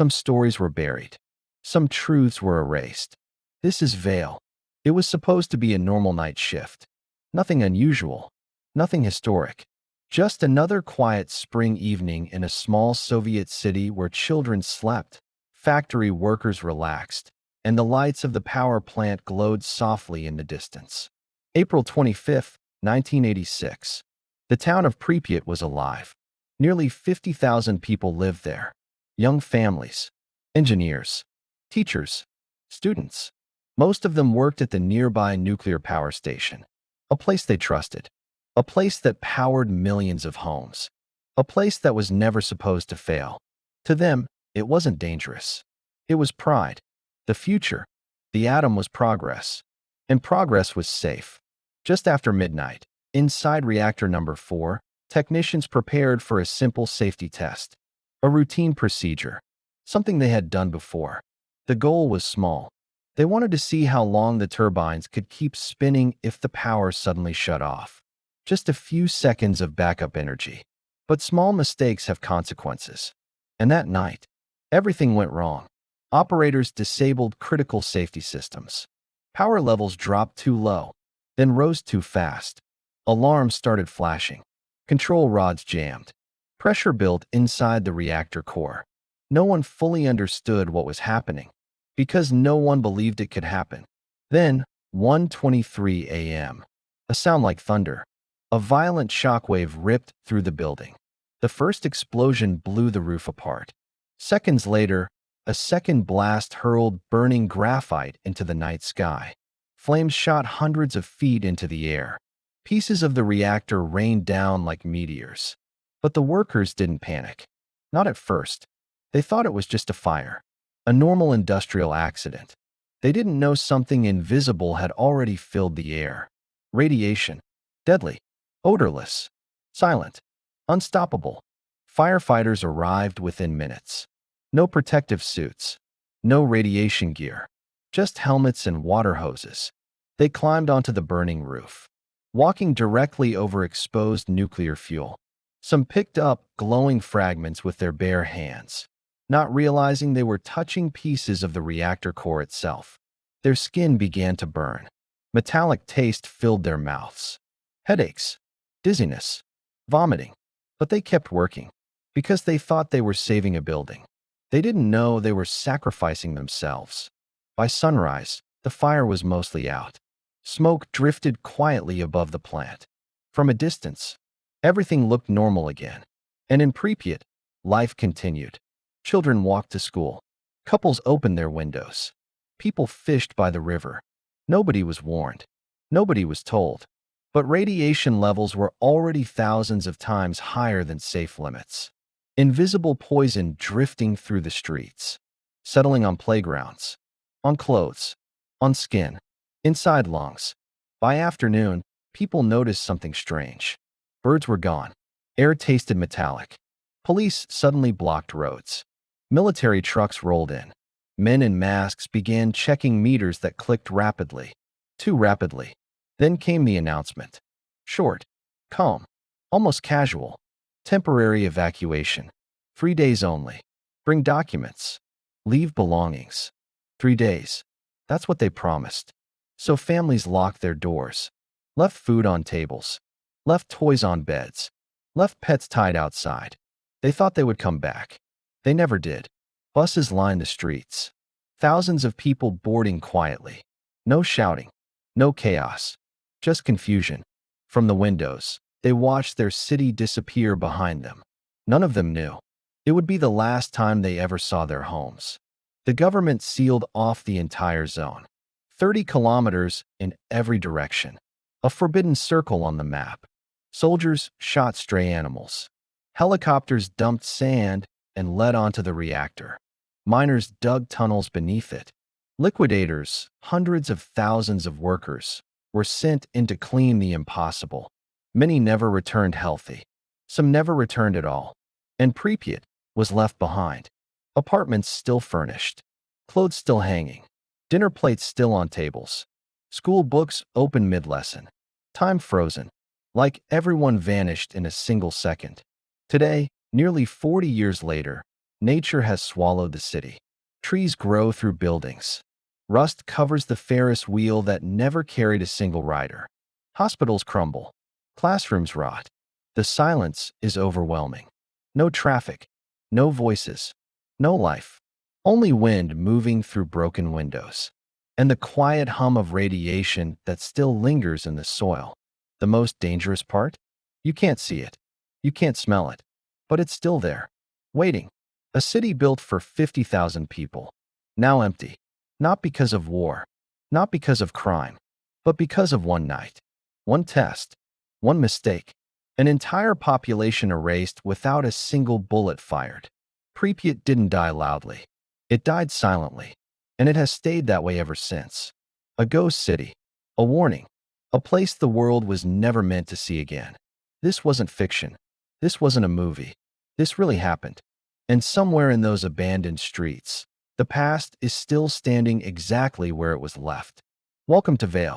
Some stories were buried. Some truths were erased. This is Vale. It was supposed to be a normal night shift. Nothing unusual. Nothing historic. Just another quiet spring evening in a small Soviet city where children slept, factory workers relaxed, and the lights of the power plant glowed softly in the distance. April 25, 1986. The town of Pripyat was alive. Nearly 50,000 people lived there. Young families, engineers, teachers, students. Most of them worked at the nearby nuclear power station, a place they trusted, a place that powered millions of homes, a place that was never supposed to fail. To them, it wasn't dangerous. It was pride, the future. The atom was progress, and progress was safe. Just after midnight, inside reactor number 4, technicians prepared for a simple safety test, a routine procedure, something they had done before. The goal was small. They wanted to see how long the turbines could keep spinning if the power suddenly shut off. Just a few seconds of backup energy. But small mistakes have consequences. And that night, everything went wrong. Operators disabled critical safety systems. Power levels dropped too low, then rose too fast. Alarms started flashing. Control rods jammed. Pressure built inside the reactor core. No one fully understood what was happening, because no one believed it could happen. Then, 1:23 a.m. A sound like thunder. A violent shockwave ripped through the building. The first explosion blew the roof apart. Seconds later, a second blast hurled burning graphite into the night sky. Flames shot hundreds of feet into the air. Pieces of the reactor rained down like meteors. But the workers didn't panic. Not at first. They thought it was just a fire, a normal industrial accident. They didn't know something invisible had already filled the air. Radiation. Deadly. Odorless. Silent. Unstoppable. Firefighters arrived within minutes. No protective suits. No radiation gear. Just helmets and water hoses. They climbed onto the burning roof, walking directly over exposed nuclear fuel. Some picked up glowing fragments with their bare hands, not realizing they were touching pieces of the reactor core itself. Their skin began to burn. Metallic taste filled their mouths. Headaches, dizziness, vomiting. But they kept working, because they thought they were saving a building. They didn't know they were sacrificing themselves. By sunrise, the fire was mostly out. Smoke drifted quietly above the plant. From a distance, everything looked normal again. And in Pripyat, life continued. Children walked to school. Couples opened their windows. People fished by the river. Nobody was warned. Nobody was told. But radiation levels were already thousands of times higher than safe limits. Invisible poison drifting through the streets, settling on playgrounds, on clothes, on skin, inside lungs. By afternoon, people noticed something strange. Birds were gone. Air tasted metallic. Police suddenly blocked roads. Military trucks rolled in. Men in masks began checking meters that clicked rapidly. Too rapidly. Then came the announcement. Short, calm, almost casual. Temporary evacuation. 3 days only. Bring documents. Leave belongings. 3 days. That's what they promised. So families locked their doors. Left food on tables. Left toys on beds. Left pets tied outside. They thought they would come back. They never did. Buses lined the streets. Thousands of people boarding quietly. No shouting. No chaos. Just confusion. From the windows, they watched their city disappear behind them. None of them knew. It would be the last time they ever saw their homes. The government sealed off the entire zone. 30 kilometers in every direction. A forbidden circle on the map. Soldiers shot stray animals. Helicopters dumped sand and led onto the reactor. Miners dug tunnels beneath it. Liquidators, hundreds of thousands of workers, were sent in to clean the impossible. Many never returned healthy. Some never returned at all. And Pripyat was left behind. Apartments still furnished. Clothes still hanging. Dinner plates still on tables. School books open mid-lesson. Time frozen. Like everyone vanished in a single second. Today, nearly 40 years later, Nature has swallowed the city. Trees grow through buildings. Rust covers the Ferris wheel that never carried a single rider. Hospitals crumble. Classrooms rot. The silence is overwhelming. No traffic. No voices. No life. Only wind moving through broken windows. And the quiet hum of radiation that still lingers in the soil. The most dangerous part? You can't see it. You can't smell it. But it's still there. Waiting. A city built for 50,000 people. Now empty. Not because of war. Not because of crime. But because of one night. One test. One mistake. An entire population erased without a single bullet fired. Pripyat didn't die loudly. It died silently. And it has stayed that way ever since. A ghost city. A warning. A place the world was never meant to see again. This wasn't fiction. This wasn't a movie. This really happened. And somewhere in those abandoned streets, the past is still standing exactly where it was left. Welcome to Vale.